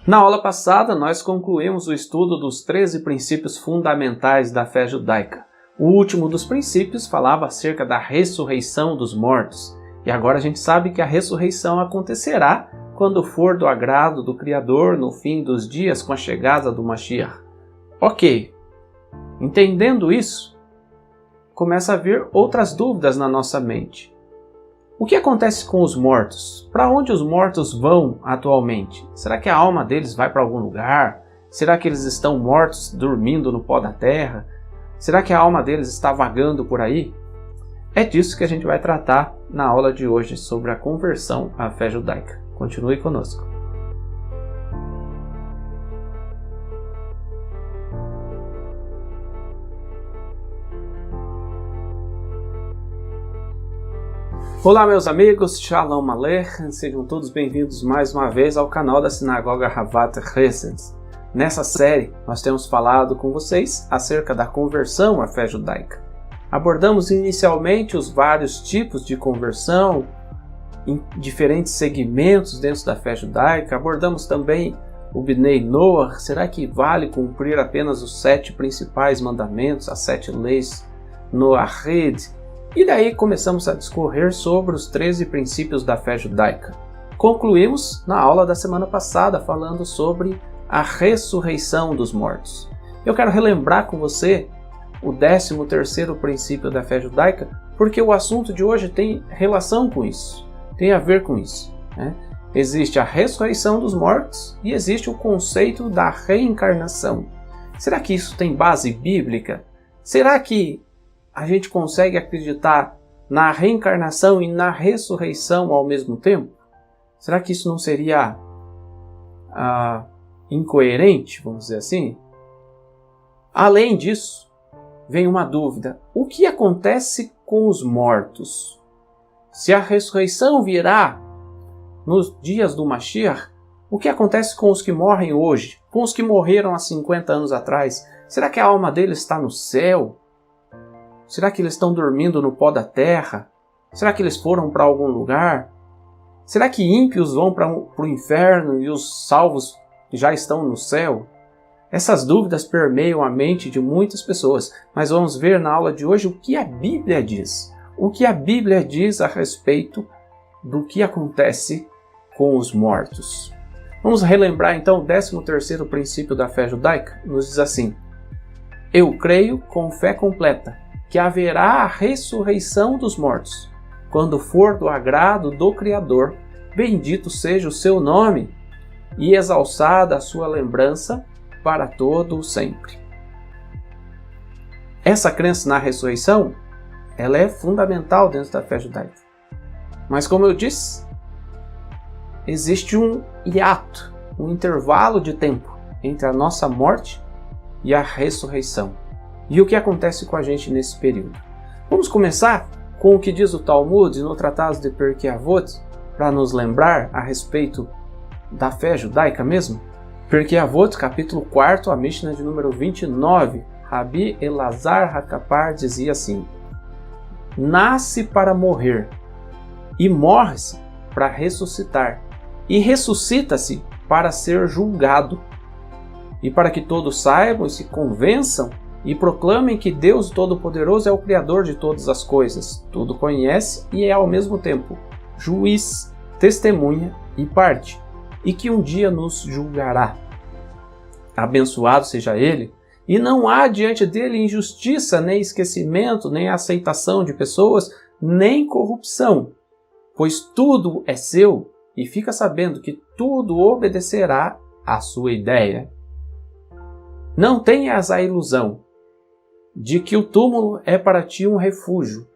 Na aula passada, nós concluímos o estudo dos 13 princípios fundamentais da fé judaica. O último dos princípios falava acerca da ressurreição dos mortos. E agora a gente sabe que a ressurreição acontecerá quando for do agrado do Criador no fim dos dias com a chegada do Mashiach. Ok, entendendo isso, começa a vir outras dúvidas na nossa mente. O que acontece com os mortos? Para onde os mortos vão atualmente? Será que a alma deles vai para algum lugar? Será que eles estão mortos, dormindo no pó da terra? Será que a alma deles está vagando por aí? É disso que a gente vai tratar na aula de hoje sobre a conversão à fé judaica. Continue conosco. Olá meus amigos, Shalom Aleichem, sejam todos bem-vindos mais uma vez ao canal da Sinagoga Havat Chesed. Nessa série nós temos falado com vocês acerca da conversão à fé judaica. Abordamos inicialmente os vários tipos de conversão em diferentes segmentos dentro da fé judaica. Abordamos também o Bnei Noach. Será que vale cumprir apenas os 7 principais mandamentos, as 7 leis Noahide? E daí começamos a discorrer sobre os 13 princípios da fé judaica. Concluímos na aula da semana passada falando sobre a ressurreição dos mortos. Eu quero relembrar com você o 13º princípio da fé judaica, porque o assunto de hoje tem relação com isso, tem a ver com isso, né? Existe a ressurreição dos mortos e existe o conceito da reencarnação. Será que isso tem base bíblica? Será que a gente consegue acreditar na reencarnação e na ressurreição ao mesmo tempo? Será que isso não seria incoerente, vamos dizer assim? Além disso, vem uma dúvida. O que acontece com os mortos? Se a ressurreição virá nos dias do Mashiach, o que acontece com os que morrem hoje? Com os que morreram há 50 anos atrás? Será que a alma deles está no céu? Será que eles estão dormindo no pó da terra? Será que eles foram para algum lugar? Será que ímpios vão para o inferno e os salvos já estão no céu? Essas dúvidas permeiam a mente de muitas pessoas, mas vamos ver na aula de hoje o que a Bíblia diz. O que a Bíblia diz a respeito do que acontece com os mortos. Vamos relembrar então o 13º princípio da fé judaica? Nos diz assim: eu creio com fé completa que haverá a ressurreição dos mortos, quando for do agrado do Criador, bendito seja o seu nome, e exalçada a sua lembrança para todo o sempre. Essa crença na ressurreição, ela é fundamental dentro da fé judaica. Mas como eu disse, existe um hiato, um intervalo de tempo entre a nossa morte e a ressurreição. E o que acontece com a gente nesse período? Vamos começar com o que diz o Talmud no Tratado de Pirkei Avot, para nos lembrar a respeito da fé judaica mesmo. Pirkei Avot, capítulo 4, a Mishnah de número 29, Rabi Elazar Hakapar dizia assim: nasce para morrer, e morre-se para ressuscitar, e ressuscita-se para ser julgado, e para que todos saibam e se convençam e proclamem que Deus Todo-Poderoso é o Criador de todas as coisas, tudo conhece e é ao mesmo tempo juiz, testemunha e parte, e que um dia nos julgará. Abençoado seja Ele, e não há diante dele injustiça, nem esquecimento, nem aceitação de pessoas, nem corrupção, pois tudo é seu, e fica sabendo que tudo obedecerá à sua ideia. Não tenhas a ilusão de que o túmulo é para ti um refúgio,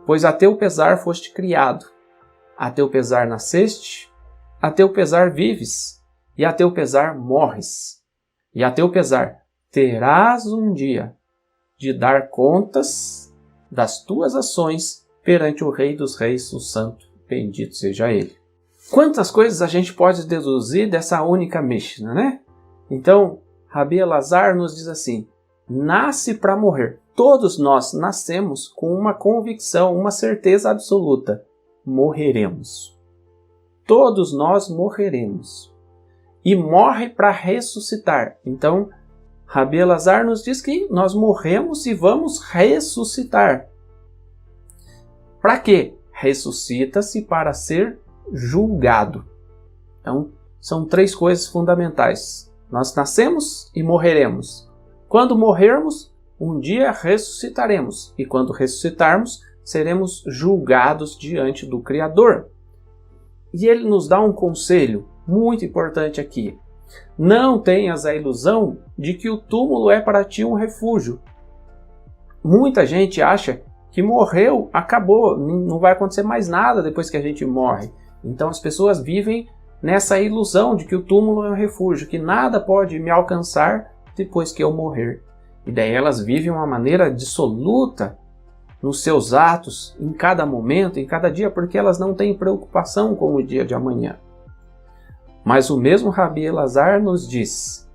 pois a teu pesar foste criado, a teu pesar nasceste, a teu pesar vives, e a teu pesar morres, e a teu pesar terás um dia de dar contas das tuas ações perante o Rei dos Reis, o Santo, bendito seja Ele. Quantas coisas a gente pode deduzir dessa única Mishnah, né? Então, Rabi Elazar nos diz assim: nasce para morrer. Todos nós nascemos com uma convicção, uma certeza absoluta: morreremos. Todos nós morreremos. e morre para ressuscitar. Então, Rabi Elazar nos diz que nós morremos e vamos ressuscitar. Para quê? Ressuscita-se para ser julgado. Então, são 3 coisas fundamentais. Nós nascemos e morreremos. Quando morrermos, um dia ressuscitaremos. E quando ressuscitarmos, seremos julgados diante do Criador. E ele nos dá um conselho muito importante aqui. Não tenhas a ilusão de que o túmulo é para ti um refúgio. Muita gente acha que morreu, acabou, não vai acontecer mais nada depois que a gente morre. Então as pessoas vivem nessa ilusão de que o túmulo é um refúgio, que nada pode me alcançar depois que eu morrer. E daí elas vivem uma maneira dissoluta nos seus atos, em cada momento, em cada dia, porque elas não têm preocupação com o dia de amanhã. Mas o mesmo Rabi Elazar nos diz: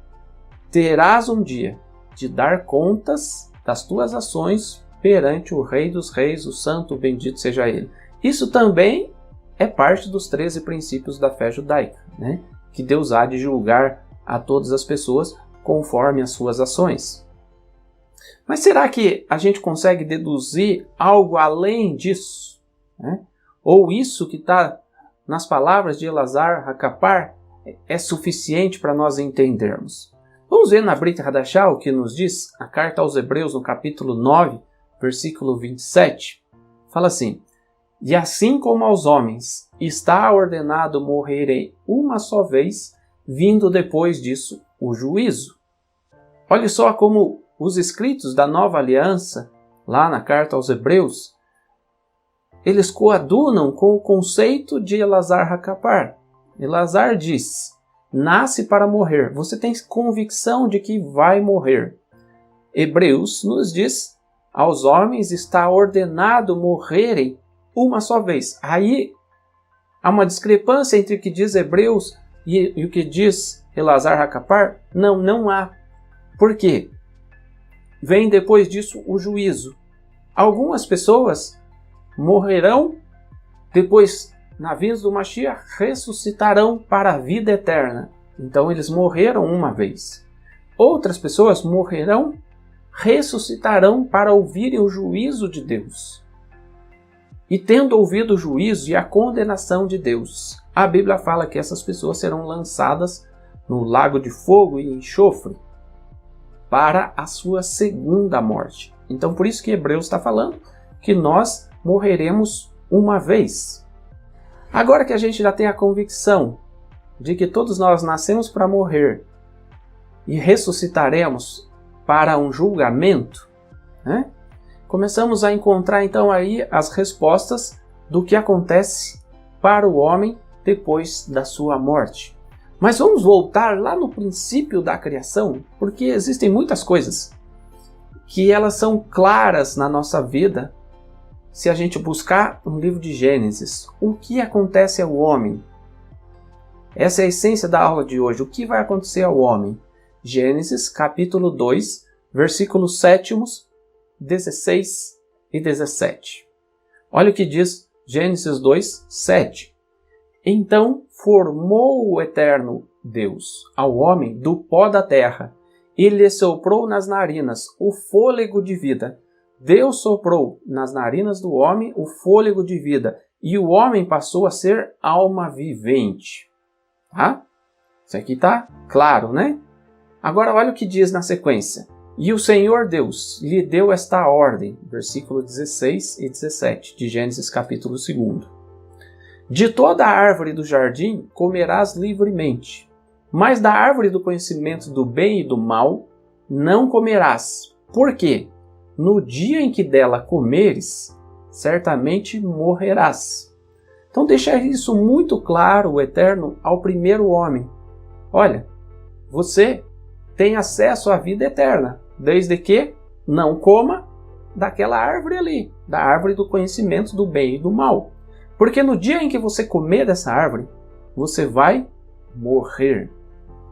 terás um dia de dar contas das tuas ações perante o Rei dos Reis, o Santo, bendito seja Ele. Isso também é parte dos 13 princípios da fé judaica, né? Que Deus há de julgar a todas as pessoas conforme as suas ações. Mas será que a gente consegue deduzir algo além disso, né? Ou isso que está nas palavras de Elazar Hakapar é suficiente para nós entendermos? Vamos ver na Brit Hadashah o que nos diz a carta aos Hebreus no capítulo 9, versículo 27. Fala assim: e assim como aos homens está ordenado morrerem uma só vez, vindo depois disso o juízo. Olha só como os escritos da Nova Aliança, lá na carta aos Hebreus, eles coadunam com o conceito de Elazar Hakapar. Elazar diz: nasce para morrer. Você tem convicção de que vai morrer. Hebreus nos diz: aos homens está ordenado morrerem uma só vez. Aí há uma discrepância entre o que diz Hebreus e o que diz Elazar Hakapar? Não há. Por quê? Vem depois disso o juízo. Algumas pessoas morrerão, depois, na vinda do Mashiach, ressuscitarão para a vida eterna. Então eles morreram uma vez. Outras pessoas morrerão, ressuscitarão para ouvirem o juízo de Deus. E tendo ouvido o juízo e a condenação de Deus, a Bíblia fala que essas pessoas serão lançadas no lago de fogo e enxofre para a sua segunda morte. Então por isso que Hebreus está falando que nós morreremos uma vez. Agora que a gente já tem a convicção de que todos nós nascemos para morrer e ressuscitaremos para um julgamento, né? Começamos a encontrar então aí as respostas do que acontece para o homem depois da sua morte. Mas vamos voltar lá no princípio da criação, porque existem muitas coisas que elas são claras na nossa vida se a gente buscar no livro de Gênesis. O que acontece ao homem? Essa é a essência da aula de hoje. O que vai acontecer ao homem? Gênesis capítulo 2, versículos 7, 16 e 17. Olha o que diz Gênesis 2, 7. Então formou o eterno Deus ao homem do pó da terra e lhe soprou nas narinas o fôlego de vida. Deus soprou nas narinas do homem o fôlego de vida e o homem passou a ser alma vivente. Tá? Isso aqui está claro, né? Agora olha o que diz na sequência. E o Senhor Deus lhe deu esta ordem, versículo 16 e 17 de Gênesis capítulo 2. De toda a árvore do jardim comerás livremente, mas da árvore do conhecimento do bem e do mal não comerás. Por quê? No dia em que dela comeres, certamente morrerás. Então deixa isso muito claro, o Eterno, ao primeiro homem. Olha, você tem acesso à vida eterna, desde que não coma daquela árvore ali, da árvore do conhecimento do bem e do mal. Porque no dia em que você comer dessa árvore, você vai morrer.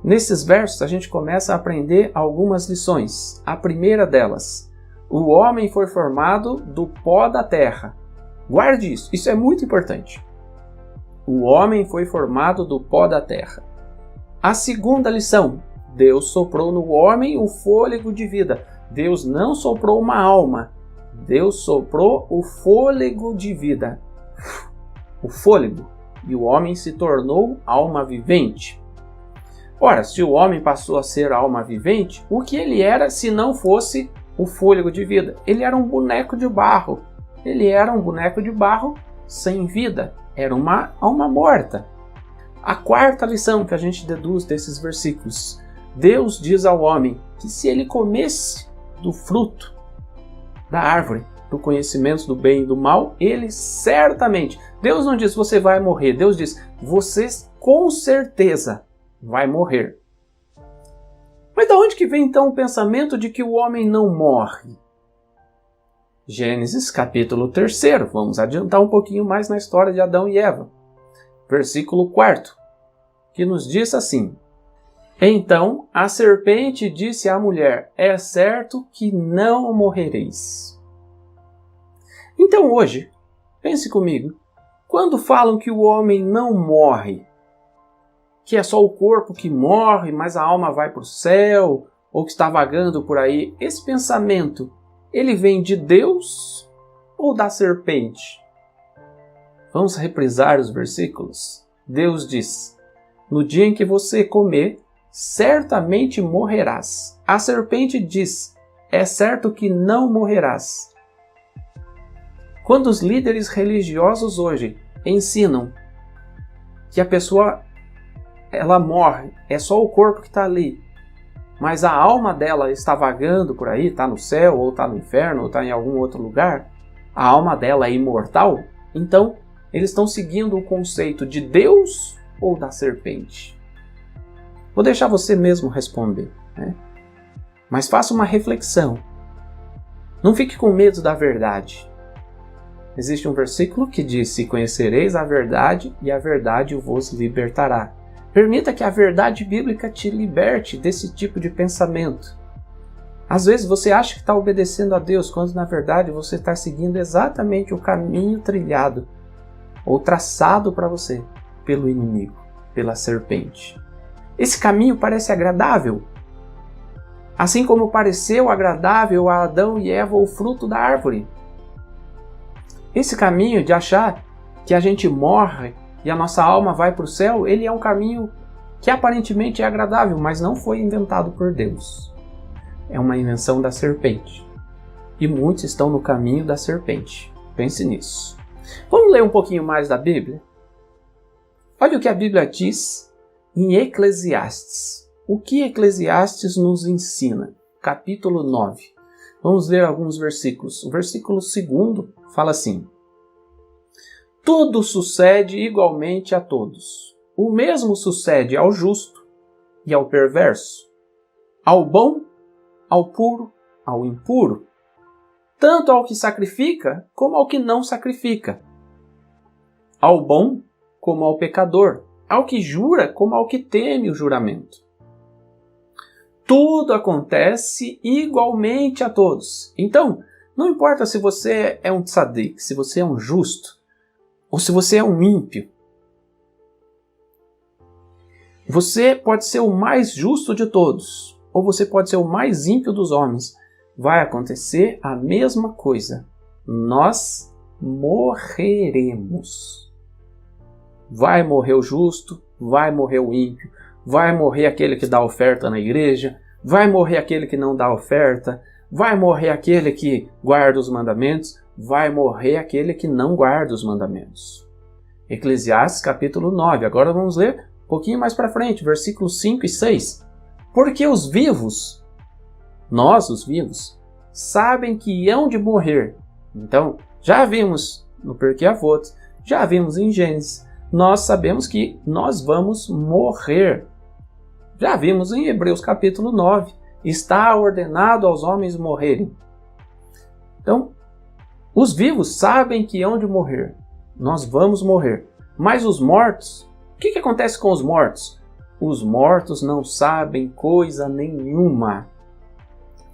Nesses versos a gente começa a aprender algumas lições. A primeira delas: o homem foi formado do pó da terra. Guarde isso, isso é muito importante. O homem foi formado do pó da terra. A segunda lição: Deus soprou no homem o fôlego de vida. Deus não soprou uma alma. Deus soprou o fôlego de vida. O fôlego. E o homem se tornou alma vivente. Ora, se o homem passou a ser alma vivente, o que ele era se não fosse o fôlego de vida? Ele era um boneco de barro. Ele era um boneco de barro sem vida. Era uma alma morta. A quarta lição que a gente deduz desses versículos: Deus diz ao homem que se ele comesse do fruto da árvore do conhecimento do bem e do mal, ele certamente... Deus não diz você vai morrer, Deus diz você com certeza vai morrer. Mas de onde que vem então o pensamento de que o homem não morre? Gênesis capítulo 3, vamos adiantar um pouquinho mais na história de Adão e Eva. Versículo 4, que nos diz assim: Então a serpente disse à mulher: É certo que não morrereis. Então hoje, pense comigo, quando falam que o homem não morre, que é só o corpo que morre, mas a alma vai para o céu, ou que está vagando por aí, esse pensamento, ele vem de Deus ou da serpente? Vamos reprisar os versículos. Deus diz: No dia em que você comer, certamente morrerás. A serpente diz: É certo que não morrerás. Quando os líderes religiosos hoje ensinam que a pessoa ela morre, é só o corpo que está ali, mas a alma dela está vagando por aí, está no céu, ou está no inferno, ou está em algum outro lugar, a alma dela é imortal, então eles estão seguindo o conceito de Deus ou da serpente? Vou deixar você mesmo responder, né? Mas faça uma reflexão. Não fique com medo da verdade. Existe um versículo que diz: Se conhecereis a verdade, e a verdade vos libertará. Permita que a verdade bíblica te liberte desse tipo de pensamento. Às vezes você acha que está obedecendo a Deus, quando na verdade você está seguindo exatamente o caminho trilhado ou traçado para você pelo inimigo, pela serpente. Esse caminho parece agradável, assim como pareceu agradável a Adão e Eva o fruto da árvore. Esse caminho de achar que a gente morre e a nossa alma vai para o céu, ele é um caminho que aparentemente é agradável, mas não foi inventado por Deus. É uma invenção da serpente. E muitos estão no caminho da serpente. Pense nisso. Vamos ler um pouquinho mais da Bíblia? Olha o que a Bíblia diz em Eclesiastes. O que Eclesiastes nos ensina? Capítulo 9. Vamos ler alguns versículos. O versículo 2 fala assim: Tudo sucede igualmente a todos. O mesmo sucede ao justo e ao perverso, ao bom, ao puro, ao impuro, tanto ao que sacrifica como ao que não sacrifica, ao bom como ao pecador, ao que jura como ao que teme o juramento. Tudo acontece igualmente a todos. Então, não importa se você é um tzadik, se você é um justo, ou se você é um ímpio. Você pode ser o mais justo de todos, ou você pode ser o mais ímpio dos homens. Vai acontecer a mesma coisa. Nós morreremos. Vai morrer o justo, vai morrer o ímpio, vai morrer aquele que dá oferta na igreja, vai morrer aquele que não dá oferta, vai morrer aquele que guarda os mandamentos, vai morrer aquele que não guarda os mandamentos. Eclesiastes capítulo 9. Agora vamos ler um pouquinho mais para frente, versículos 5 e 6. Porque os vivos, nós os vivos, sabem que hão de morrer. Então, já vimos no Pirkei Avot, já vimos em Gênesis, nós sabemos que nós vamos morrer. Já vimos em Hebreus capítulo 9, está ordenado aos homens morrerem. Então, os vivos sabem que hão de morrer. Nós vamos morrer. Mas os mortos, o que acontece com os mortos? Os mortos não sabem coisa nenhuma.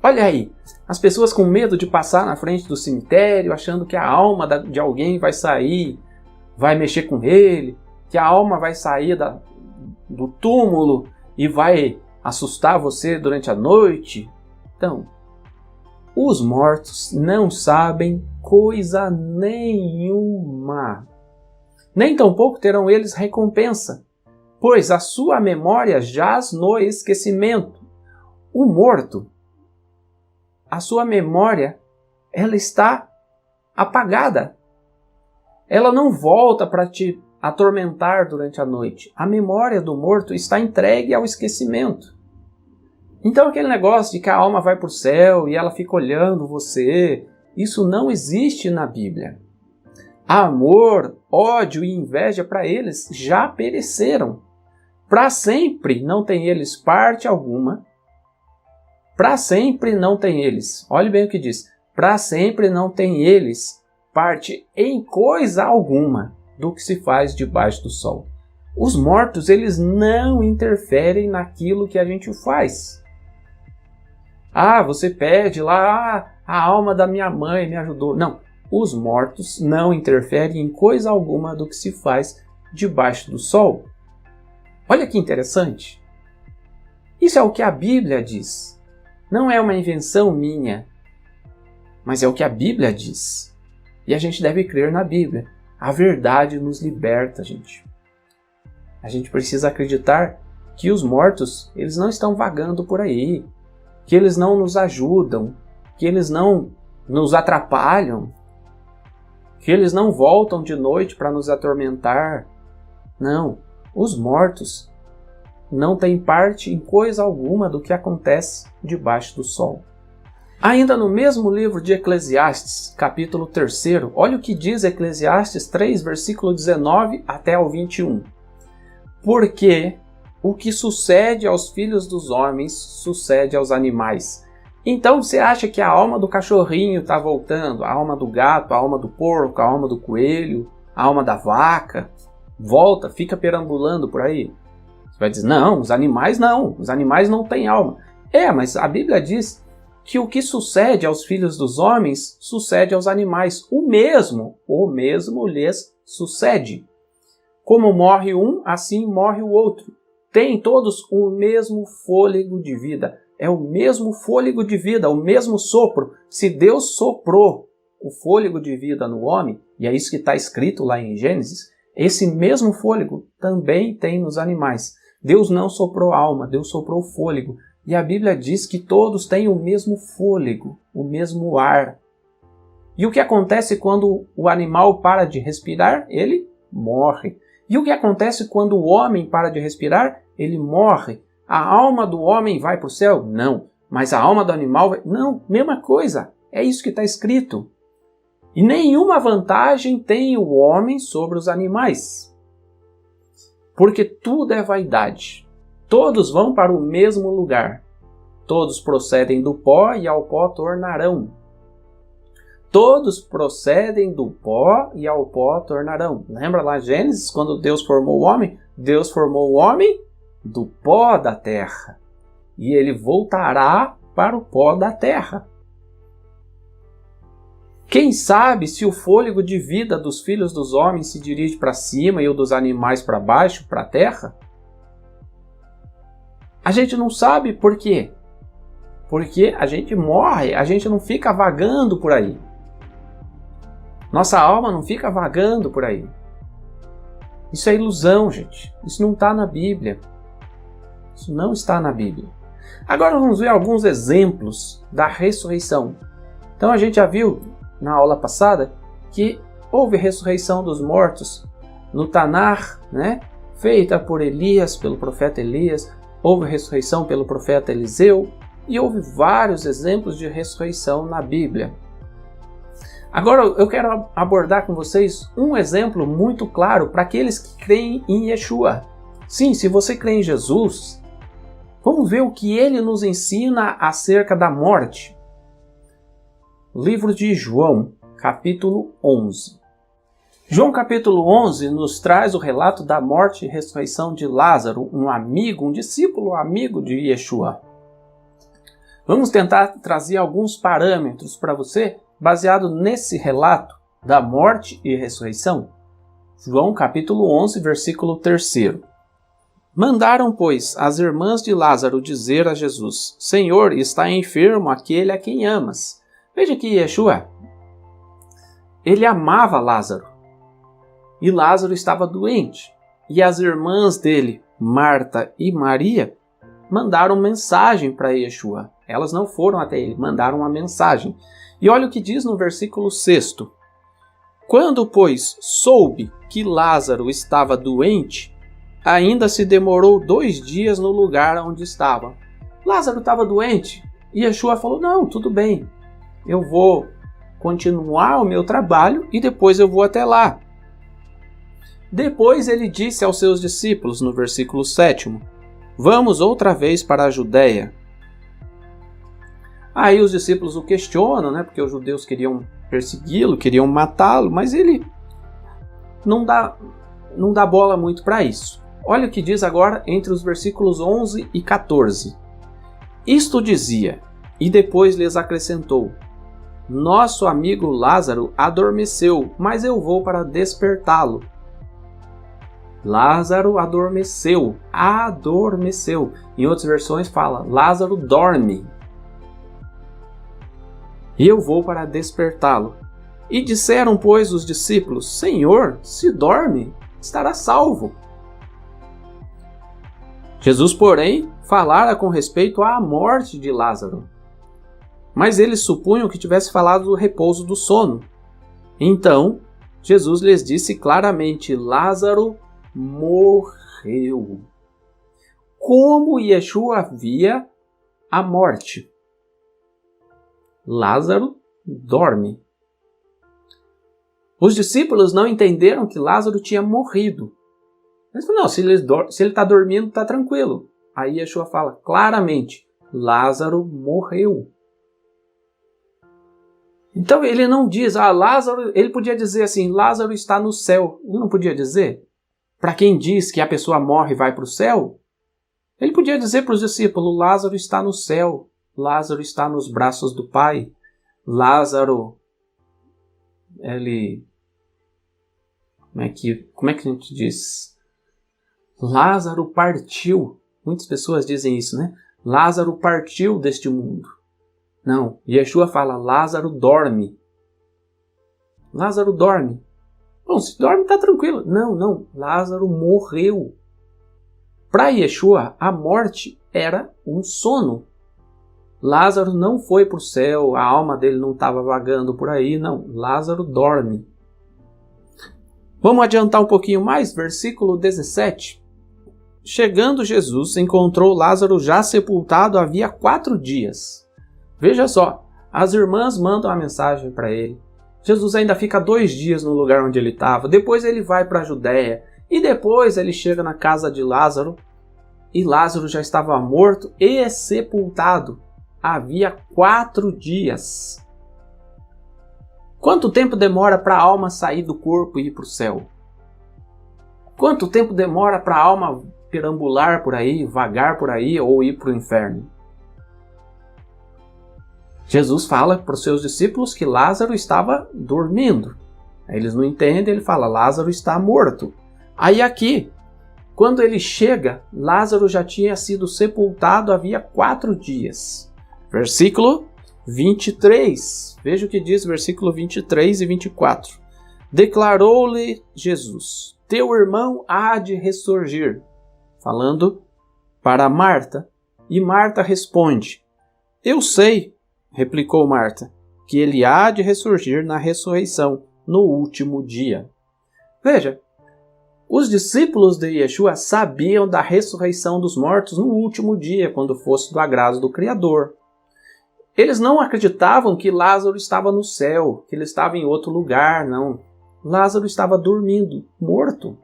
Olha aí, as pessoas com medo de passar na frente do cemitério, achando que a alma de alguém vai sair, vai mexer com ele, que a alma vai sair do túmulo e vai assustar você durante a noite. Então, os mortos não sabem coisa nenhuma. Nem tampouco terão eles recompensa, pois a sua memória jaz no esquecimento. O morto, a sua memória, ela está apagada. Ela não volta para te atormentar durante a noite. A memória do morto está entregue ao esquecimento. Então aquele negócio de que a alma vai para o céu e ela fica olhando você, isso não existe na Bíblia. Amor, ódio e inveja para eles já pereceram. Para sempre não tem eles parte alguma. Para sempre não tem eles. Olhe bem o que diz. Para sempre não tem eles parte em coisa alguma do que se faz debaixo do sol. Os mortos, eles não interferem naquilo que a gente faz. Você pede lá, a alma da minha mãe me ajudou. Não, os mortos não interferem em coisa alguma do que se faz debaixo do sol. Olha que interessante. Isso é o que a Bíblia diz. Não é uma invenção minha, mas é o que a Bíblia diz. E a gente deve crer na Bíblia. A verdade nos liberta, gente. A gente precisa acreditar que os mortos, eles não estão vagando por aí, que eles não nos ajudam, que eles não nos atrapalham, que eles não voltam de noite para nos atormentar. Não, os mortos não têm parte em coisa alguma do que acontece debaixo do sol. Ainda no mesmo livro de Eclesiastes, capítulo 3, olha o que diz Eclesiastes 3, versículo 19 até ao 21. Porque o que sucede aos filhos dos homens sucede aos animais. Então você acha que a alma do cachorrinho está voltando, a alma do gato, a alma do porco, a alma do coelho, a alma da vaca, volta, fica perambulando por aí? Você vai dizer, não, os animais não têm alma. Mas a Bíblia diz que o que sucede aos filhos dos homens sucede aos animais. O mesmo lhes sucede. Como morre um, assim morre o outro. Têm todos o mesmo fôlego de vida. É o mesmo fôlego de vida, o mesmo sopro. Se Deus soprou o fôlego de vida no homem, e é isso que está escrito lá em Gênesis, esse mesmo fôlego também tem nos animais. Deus não soprou alma, Deus soprou fôlego. E a Bíblia diz que todos têm o mesmo fôlego, o mesmo ar. E o que acontece quando o animal para de respirar? Ele morre. E o que acontece quando o homem para de respirar? Ele morre. A alma do homem vai para o céu? Não. Mas a alma do animal vai... Não, mesma coisa. É isso que está escrito. E nenhuma vantagem tem o homem sobre os animais. Porque tudo é vaidade. Todos vão para o mesmo lugar. Todos procedem do pó e ao pó tornarão. Todos procedem do pó e ao pó tornarão. Lembra lá Gênesis, quando Deus formou o homem? Deus formou o homem do pó da terra. E ele voltará para o pó da terra. Quem sabe se o fôlego de vida dos filhos dos homens se dirige para cima e o dos animais para baixo, para a terra? A gente não sabe por quê. Porque a gente morre, a gente não fica vagando por aí. Nossa alma não fica vagando por aí. Isso é ilusão, gente. Isso não está na Bíblia. Isso não está na Bíblia. Agora vamos ver alguns exemplos da ressurreição. Então a gente já viu na aula passada que houve ressurreição dos mortos no Tanar, né? Feita por Elias, pelo profeta Elias. Houve ressurreição pelo profeta Eliseu. E houve vários exemplos de ressurreição na Bíblia. Agora eu quero abordar com vocês um exemplo muito claro para aqueles que creem em Yeshua. Sim, se você crê em Jesus, vamos ver o que ele nos ensina acerca da morte. Livro de João, capítulo 11. João capítulo 11 nos traz o relato da morte e ressurreição de Lázaro, um discípulo amigo de Yeshua. Vamos tentar trazer alguns parâmetros para você, baseado nesse relato da morte e ressurreição. João capítulo 11, versículo 3. Mandaram, pois, as irmãs de Lázaro dizer a Jesus: Senhor, está enfermo aquele a quem amas. Veja que Yeshua, ele amava Lázaro. E Lázaro estava doente. E as irmãs dele, Marta e Maria, mandaram mensagem para Yeshua. Elas não foram até ele, mandaram uma mensagem. E olha o que diz no versículo 6. Quando, pois, soube que Lázaro estava doente, ainda se demorou 2 dias no lugar onde estava. Lázaro estava doente. E Yeshua falou, não, tudo bem. Eu vou continuar o meu trabalho e depois eu vou até lá. Depois ele disse aos seus discípulos, no versículo 7, vamos outra vez para a Judéia. Aí os discípulos o questionam, né? Porque os judeus queriam persegui-lo, queriam matá-lo, mas ele não dá bola muito para isso. Olha o que diz agora entre os versículos 11 e 14. Isto dizia, e depois lhes acrescentou, nosso amigo Lázaro adormeceu, mas eu vou para despertá-lo. Lázaro adormeceu. Em outras versões fala, Lázaro dorme. E eu vou para despertá-lo. E disseram, pois, os discípulos, Senhor, se dorme, estará salvo. Jesus, porém, falara com respeito à morte de Lázaro. Mas eles supunham que tivesse falado do repouso do sono. Então, Jesus lhes disse claramente, Lázaro morreu. Como Yeshua via a morte? Lázaro dorme. Os discípulos não entenderam que Lázaro tinha morrido. Eles falaram, não, se ele está dormindo, está tranquilo. Aí Yeshua fala claramente, Lázaro morreu. Então ele não diz, Lázaro, ele podia dizer assim, Lázaro está no céu. Ele não podia dizer? Para quem diz que a pessoa morre e vai para o céu, ele podia dizer para os discípulos, Lázaro está no céu, Lázaro está nos braços do Pai, Lázaro, como é que a gente diz? Lázaro partiu, muitas pessoas dizem isso, né? Lázaro partiu deste mundo. Não, Yeshua fala, Lázaro dorme. Lázaro dorme. Bom, se dorme está tranquilo. Não, Lázaro morreu. Para Yeshua, a morte era um sono. Lázaro não foi para o céu, a alma dele não estava vagando por aí, não. Lázaro dorme. Vamos adiantar um pouquinho mais, versículo 17. Chegando Jesus, encontrou Lázaro já sepultado havia 4 dias. Veja só, as irmãs mandam a mensagem para ele. Jesus ainda fica 2 dias no lugar onde ele estava. Depois ele vai para a Judéia. E depois ele chega na casa de Lázaro. E Lázaro já estava morto e sepultado. Havia 4 dias. Quanto tempo demora para a alma sair do corpo e ir para o céu? Quanto tempo demora para a alma perambular por aí, vagar por aí ou ir para o inferno? Jesus fala para os seus discípulos que Lázaro estava dormindo. Eles não entendem, ele fala, Lázaro está morto. Aí aqui, quando ele chega, Lázaro já tinha sido sepultado havia 4 dias. Versículo 23. Veja o que diz versículo 23 e 24. Declarou-lhe Jesus, teu irmão há de ressurgir. Falando para Marta. E Marta responde, eu sei, replicou Marta, que ele há de ressurgir na ressurreição, no último dia. Veja, os discípulos de Yeshua sabiam da ressurreição dos mortos no último dia, quando fosse do agrado do Criador. Eles não acreditavam que Lázaro estava no céu, que ele estava em outro lugar, não. Lázaro estava dormindo, morto.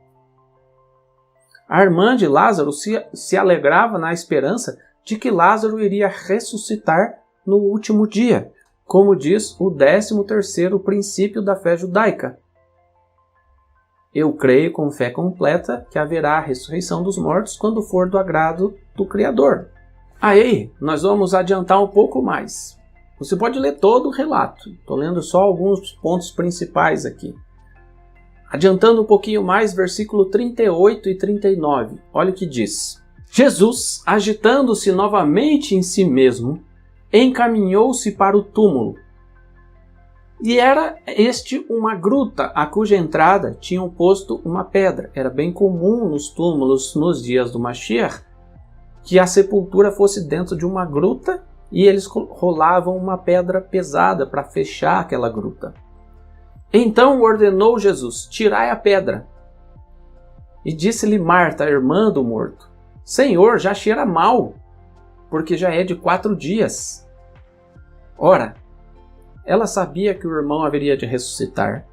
A irmã de Lázaro se alegrava na esperança de que Lázaro iria ressuscitar no último dia, como diz o 13º princípio da fé judaica. Eu creio com fé completa que haverá a ressurreição dos mortos quando for do agrado do Criador. Aí, nós vamos adiantar um pouco mais. Você pode ler todo o relato. Estou lendo só alguns pontos principais aqui. Adiantando um pouquinho mais, versículo 38 e 39. Olha o que diz. Jesus, agitando-se novamente em si mesmo, encaminhou-se para o túmulo. E era uma gruta, a cuja entrada tinham posto uma pedra. Era bem comum nos túmulos, nos dias do Mashiach, que a sepultura fosse dentro de uma gruta e eles rolavam uma pedra pesada para fechar aquela gruta. Então ordenou Jesus, tirai a pedra. E disse-lhe Marta, irmã do morto, Senhor, já cheira mal, porque já é de 4 dias. Ora, ela sabia que o irmão haveria de ressuscitar.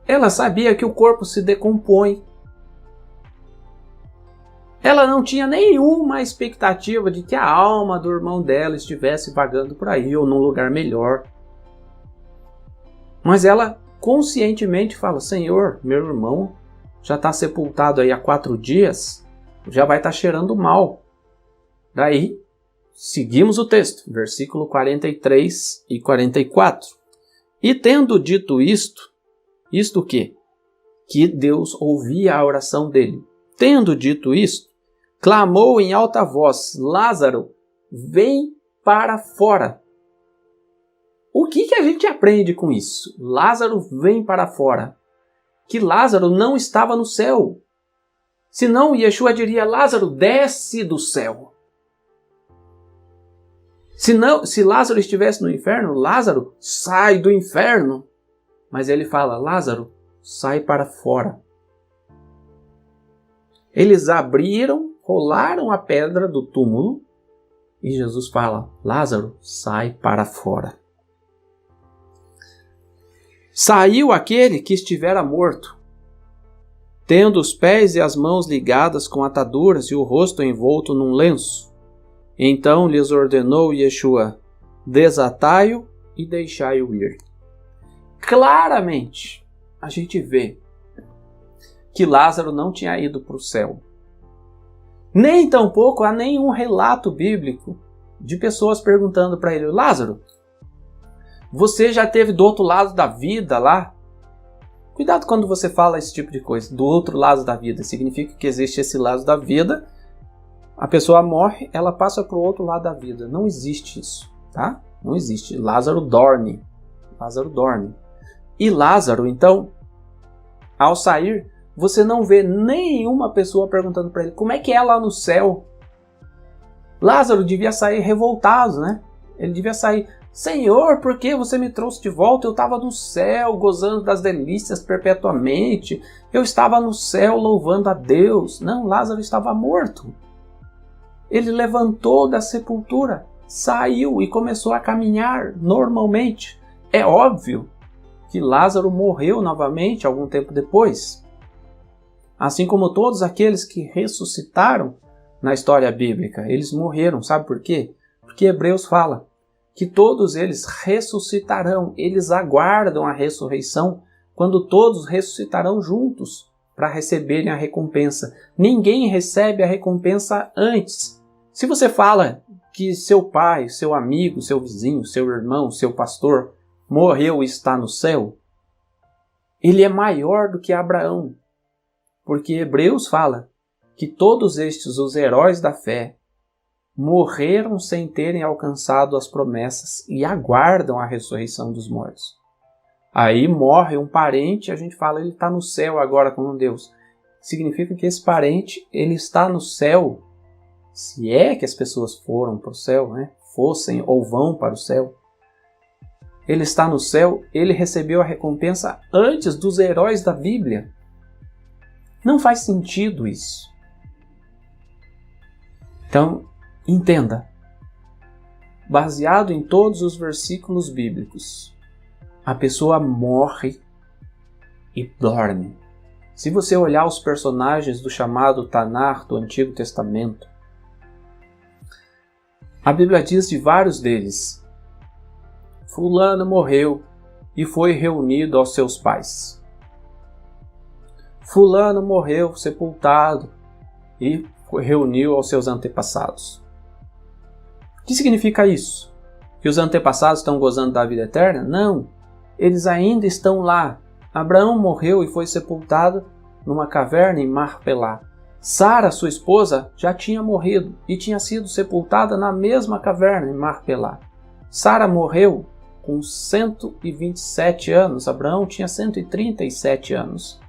Ela sabia que o corpo se decompõe. Ela não tinha nenhuma expectativa de que a alma do irmão dela estivesse vagando por aí ou num lugar melhor. Mas ela conscientemente fala, Senhor, meu irmão já está sepultado aí há 4 dias, já vai estar cheirando mal. Daí, seguimos o texto, versículo 43 e 44. E tendo dito isto o quê? Que Deus ouvia a oração dele. Tendo dito isto, clamou em alta voz, Lázaro, vem para fora. O que a gente aprende com isso? Lázaro vem para fora. Que Lázaro não estava no céu. Senão Yeshua diria, Lázaro, desce do céu. Se Lázaro estivesse no inferno, Lázaro, sai do inferno. Mas ele fala, Lázaro, sai para fora. Eles abriram, rolaram a pedra do túmulo e Jesus fala, Lázaro, sai para fora. Saiu aquele que estivera morto, tendo os pés e as mãos ligadas com ataduras e o rosto envolto num lenço. Então lhes ordenou Yeshua, desatai-o e deixai-o ir. Claramente, a gente vê que Lázaro não tinha ido para o céu. Nem tampouco há nenhum relato bíblico de pessoas perguntando para ele, Lázaro, você já esteve do outro lado da vida lá? Cuidado quando você fala esse tipo de coisa, do outro lado da vida. Significa que existe esse lado da vida, a pessoa morre, ela passa para o outro lado da vida. Não existe isso, tá? Não existe. Lázaro dorme. Lázaro dorme. E Lázaro, então, ao sair, você não vê nenhuma pessoa perguntando para ele como é que é lá no céu. Lázaro devia sair revoltado, né? Ele devia sair, Senhor, por que você me trouxe de volta? Eu estava no céu, gozando das delícias perpetuamente. Eu estava no céu louvando a Deus. Não, Lázaro estava morto. Ele levantou da sepultura, saiu e começou a caminhar normalmente. É óbvio que Lázaro morreu novamente algum tempo depois. Assim como todos aqueles que ressuscitaram na história bíblica, eles morreram. Sabe por quê? Porque Hebreus fala que todos eles ressuscitarão. Eles aguardam a ressurreição quando todos ressuscitarão juntos para receberem a recompensa. Ninguém recebe a recompensa antes. Se você fala que seu pai, seu amigo, seu vizinho, seu irmão, seu pastor morreu e está no céu, ele é maior do que Abraão. Porque Hebreus fala que todos estes, os heróis da fé, morreram sem terem alcançado as promessas e aguardam a ressurreição dos mortos. Aí morre um parente, a gente fala, ele está no céu agora com Deus. Significa que esse parente, ele está no céu, se é que as pessoas foram para o céu, né? Fossem ou vão para o céu. Ele está no céu, ele recebeu a recompensa antes dos heróis da Bíblia. Não faz sentido isso. Então, entenda, baseado em todos os versículos bíblicos, a pessoa morre e dorme. Se você olhar os personagens do chamado Tanar do Antigo Testamento, a Bíblia diz de vários deles, fulano morreu e foi reunido aos seus pais. Fulano morreu sepultado e reuniu aos seus antepassados. O que significa isso? Que os antepassados estão gozando da vida eterna? Não, eles ainda estão lá, Abraão morreu e foi sepultado numa caverna em Marpelá. Sara, sua esposa, já tinha morrido e tinha sido sepultada na mesma caverna em Marpelá. Sara morreu com 127 anos, Abraão tinha 137 anos.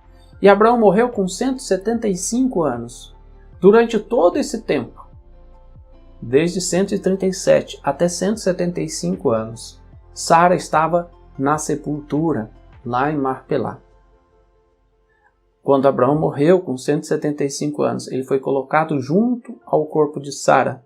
E Abraão morreu com 175 anos. Durante todo esse tempo, desde 137 até 175 anos, Sara estava na sepultura, lá em Marpelá. Quando Abraão morreu com 175 anos, ele foi colocado junto ao corpo de Sara,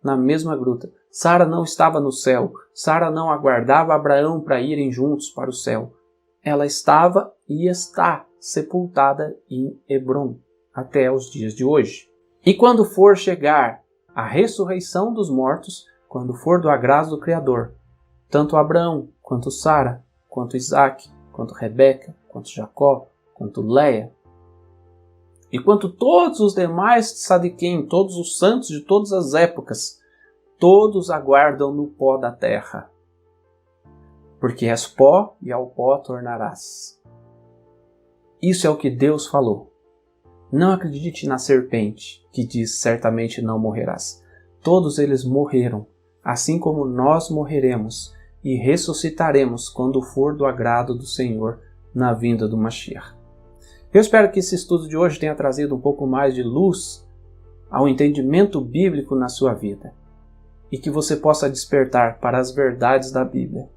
na mesma gruta. Sara não estava no céu. Sara não aguardava Abraão para irem juntos para o céu. Ela estava e está sepultada em Hebrom até os dias de hoje. E quando for chegar a ressurreição dos mortos, quando for do agrado do Criador, tanto Abraão, quanto Sara, quanto Isaac, quanto Rebeca, quanto Jacó, quanto Leia, e quanto todos os demais tzadikim, todos os santos de todas as épocas, todos aguardam no pó da terra. Porque és pó e ao pó tornarás. Isso é o que Deus falou. Não acredite na serpente, que diz certamente não morrerás. Todos eles morreram, assim como nós morreremos e ressuscitaremos quando for do agrado do Senhor na vinda do Mashiach. Eu espero que esse estudo de hoje tenha trazido um pouco mais de luz ao entendimento bíblico na sua vida e que você possa despertar para as verdades da Bíblia.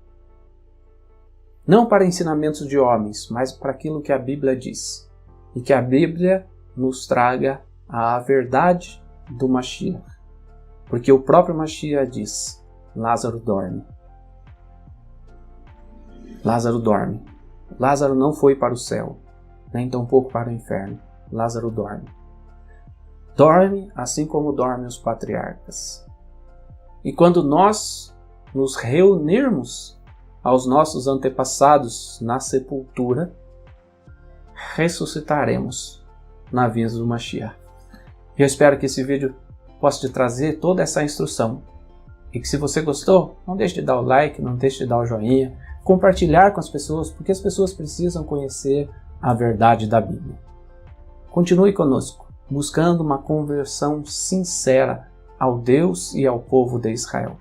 Não para ensinamentos de homens, mas para aquilo que a Bíblia diz. E que a Bíblia nos traga a verdade do Mashiach. Porque o próprio Mashiach diz: Lázaro dorme. Lázaro dorme. Lázaro não foi para o céu, nem tampouco para o inferno. Lázaro dorme. Dorme assim como dormem os patriarcas. E quando nós nos reunirmos aos nossos antepassados na sepultura, ressuscitaremos na vinda do Mashiach. Eu espero que esse vídeo possa te trazer toda essa instrução. E que se você gostou, não deixe de dar o like, não deixe de dar o joinha, compartilhar com as pessoas, porque as pessoas precisam conhecer a verdade da Bíblia. Continue conosco, buscando uma conversão sincera ao Deus e ao povo de Israel.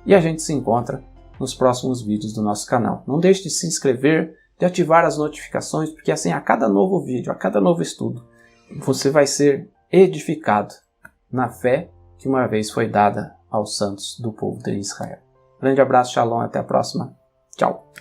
E a gente se encontra nos próximos vídeos do nosso canal. Não deixe de se inscrever, de ativar as notificações, porque assim a cada novo vídeo, a cada novo estudo, você vai ser edificado na fé que uma vez foi dada aos santos do povo de Israel. Grande abraço, shalom, até a próxima. Tchau.